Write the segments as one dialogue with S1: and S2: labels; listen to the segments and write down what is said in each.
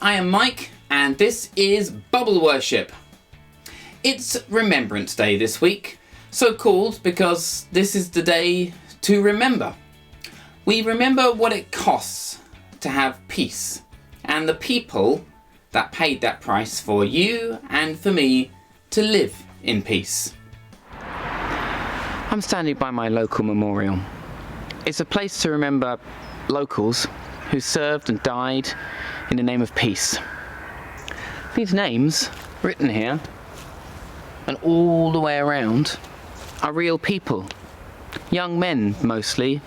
S1: I am Mike, and this is Bubble Worship. It's Remembrance Day this week, so called because this is the day to remember. We remember what it costs to have peace, and the people that paid that price for you and for me to live in peace. I'm standing by my local memorial. It's a place to remember locals who served and died in the name of peace. These names, written here, and all the way around, are real people. Young men, mostly,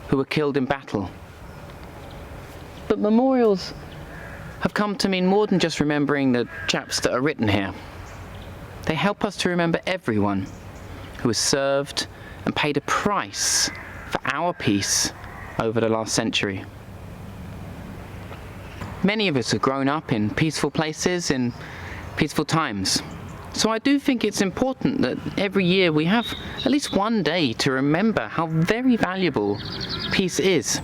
S1: who were killed in battle. But memorials have come to mean more than just remembering the chaps that are written here. They help us to remember everyone who has served and paid a price for our peace over the last century. Many of us have grown up in peaceful places, in peaceful times. So I do think it's important that every year we have at least one day to remember how very valuable peace is.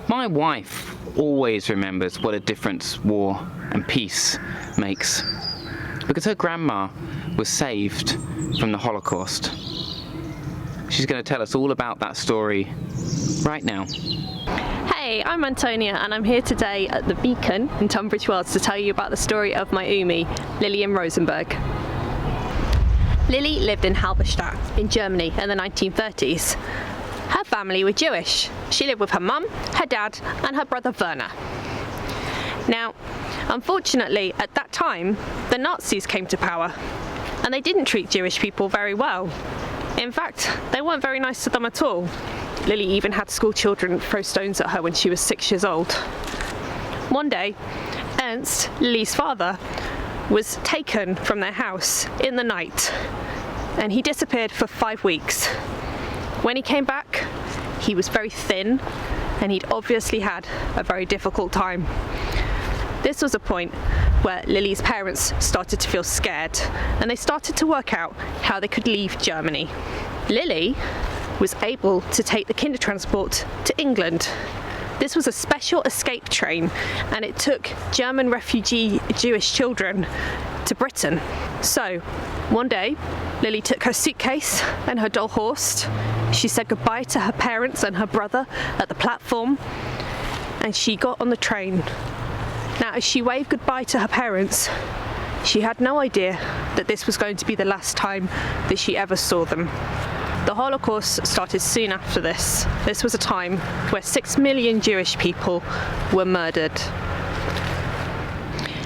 S1: My wife always remembers what a difference war and peace makes, because her grandma was saved from the Holocaust. She's going to tell us all about that story right now.
S2: Hey, I'm Antonia and I'm here today at the Beacon in Tunbridge Wells to tell you about the story of my Umi, Lily Rosenberg. Lily lived in Halberstadt in Germany in the 1930s. Her family were Jewish. She lived with her mum, her dad and her brother Werner. Now, unfortunately at that time the Nazis came to power and they didn't treat Jewish people very well. In fact, they weren't very nice to them at all. Lily even had school children throw stones at her when she was 6 years old. One day, Ernst, Lily's father, was taken from their house in the night and he disappeared for 5 weeks. When he came back, he was very thin and he'd obviously had a very difficult time. This was a point where Lily's parents started to feel scared and they started to work out how they could leave Germany. Lily was able to take the Kindertransport to England. This was a special escape train and it took German refugee Jewish children to Britain. So one day Lily took her suitcase and her doll horse. She said goodbye to her parents and her brother at the platform and she got on the train. Now as she waved goodbye to her parents, she had no idea that this was going to be the last time that she ever saw them. The Holocaust started soon after this. This was a time where 6 million Jewish people were murdered.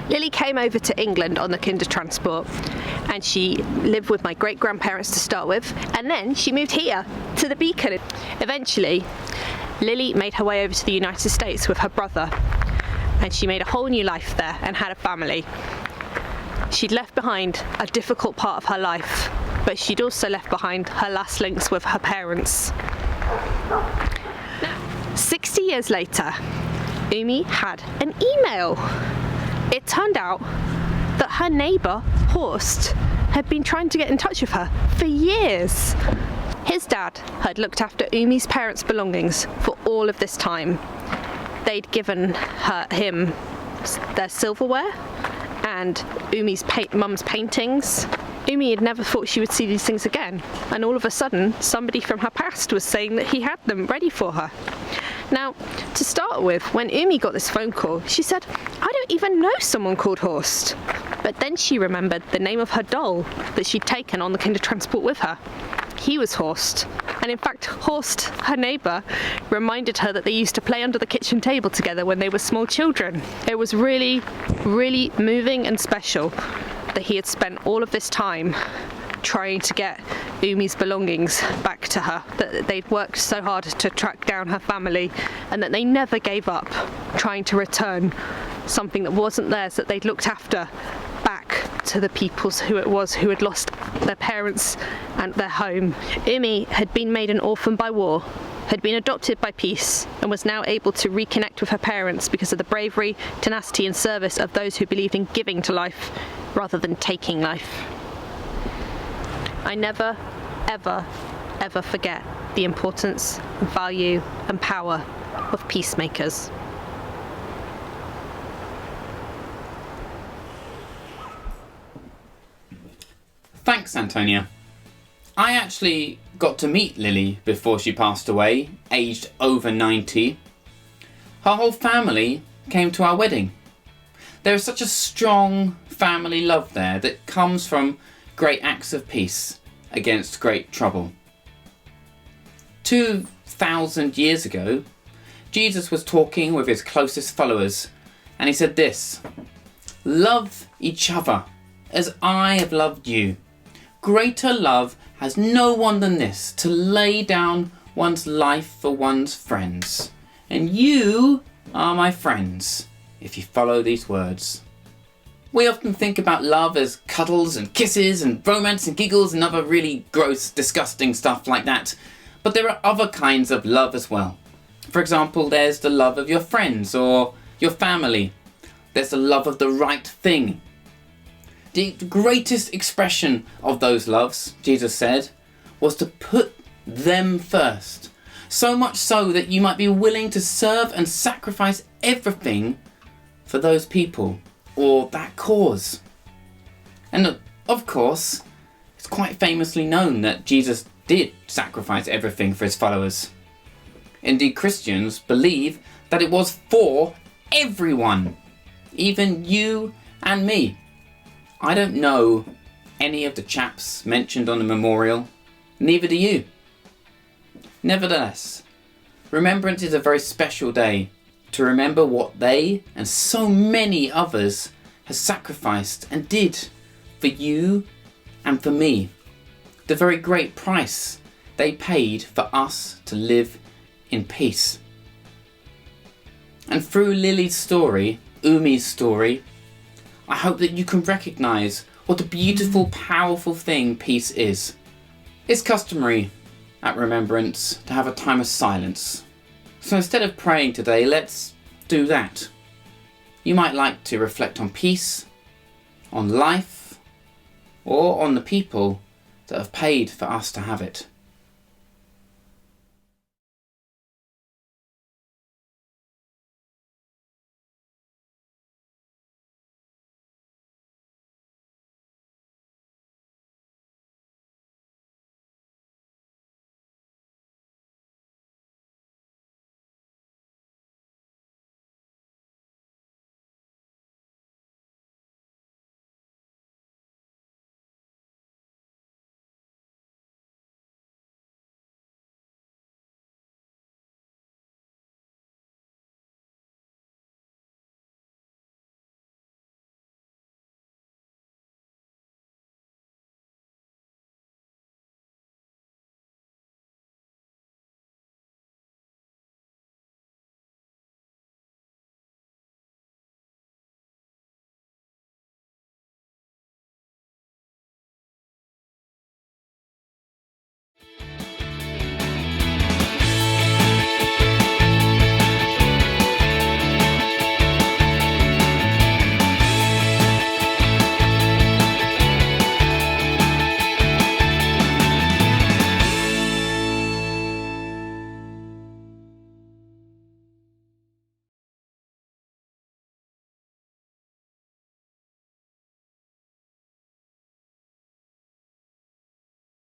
S2: Lily came over to England on the Kindertransport and she lived with my great-grandparents to start with, and then she moved here to the Beacon. Eventually, Lily made her way over to the United States with her brother and she made a whole new life there and had a family. She'd left behind a difficult part of her life, but she'd also left behind her last links with her parents. 60 years later, Umi had an email. It turned out that her neighbour, Horst, had been trying to get in touch with her for years. His dad had looked after Umi's parents' belongings for all of this time. They'd given him their silverware and Umi's mum's paintings. Umi had never thought she would see these things again, and all of a sudden somebody from her past was saying that he had them ready for her. Now, to start with, when Umi got this phone call, she said, "I don't even know someone called Horst." But then she remembered the name of her doll that she'd taken on the Kindertransport with her. He was Horst. And in fact, Horst, her neighbour, reminded her that they used to play under the kitchen table together when they were small children. It was really, really moving and special that he had spent all of this time trying to get Umi's belongings back to her, that they'd worked so hard to track down her family and that they never gave up trying to return something that wasn't theirs, that they'd looked after, back to the peoples who it was who had lost their parents and their home. Umi had been made an orphan by war, had been adopted by peace, and was now able to reconnect with her parents because of the bravery, tenacity and service of those who believed in giving to life rather than taking life. I never, ever, ever forget the importance, value and power of peacemakers.
S1: Thanks, Antonia. I actually got to meet Lily before she passed away, aged over 90. Her whole family came to our wedding. There is such a strong family love there that comes from great acts of peace against great trouble. 2,000 years ago, Jesus was talking with his closest followers, and he said this: "Love each other as I have loved you. Greater love has no one than this, to lay down one's life for one's friends. And you are my friends, if you follow these words." We often think about love as cuddles and kisses and romance and giggles and other really gross, disgusting stuff like that. But there are other kinds of love as well. For example, there's the love of your friends or your family. There's the love of the right thing. The greatest expression of those loves, Jesus said, was to put them first. So much so that you might be willing to serve and sacrifice everything for those people or that cause. And of course, it's quite famously known that Jesus did sacrifice everything for his followers. Indeed, Christians believe that it was for everyone, even you and me. I don't know any of the chaps mentioned on the memorial, neither do you. Nevertheless, Remembrance is a very special day to remember what they and so many others have sacrificed and did for you and for me. The very great price they paid for us to live in peace. And through Lily's story, Umi's story, I hope that you can recognise what a beautiful, powerful thing peace is. It's customary at Remembrance to have a time of silence. So instead of praying today, let's do that. You might like to reflect on peace, on life, or on the people that have paid for us to have it.